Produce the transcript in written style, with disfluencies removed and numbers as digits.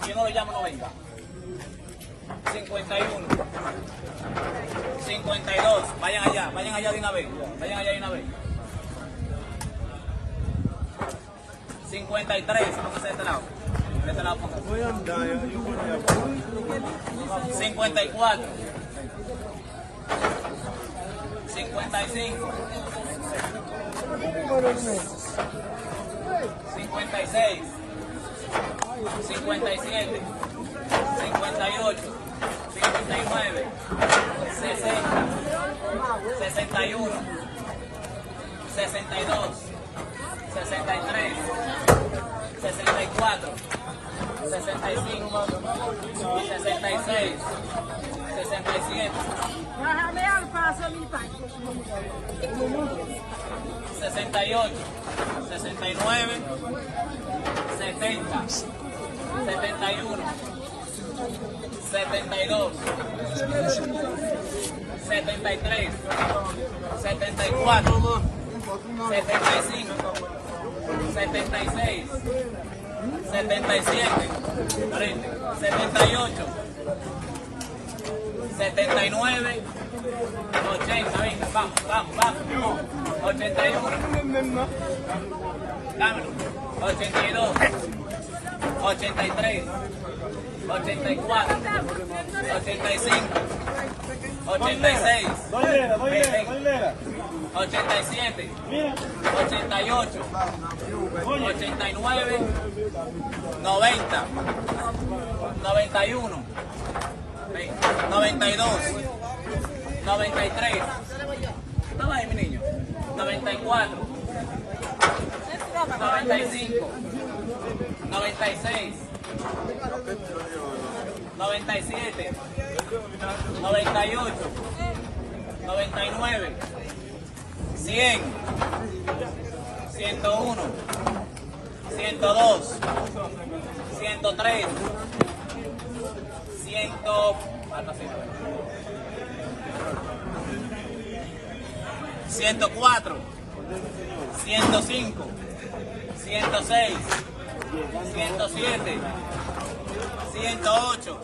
Si no lo llamo, no venga. 51. 52. Vayan allá de una vez. Vayan allá de una vez. 53. Pónganse de este lado. De este lado, pónganse. 54. 55. 56. 57. 58. 59. 60. 61. 62. 63. 64. 65. 66. 67. Bájame al paso, mi pai. 68, 69, 70, 71, 72, 73, 74, 75, 76, 77, 78, 79, 80, venga, vamos. 81, dámelo. 82, 83, 84, 85, 86, 87, 88, 89, 90, 91, 92, 93. ¿Estaba ahí, mi niño? 94, 95, 96, 97, 98, 99, 100, 101, 102, 103, 100, algo así. 104, 105, 106, 107, 108,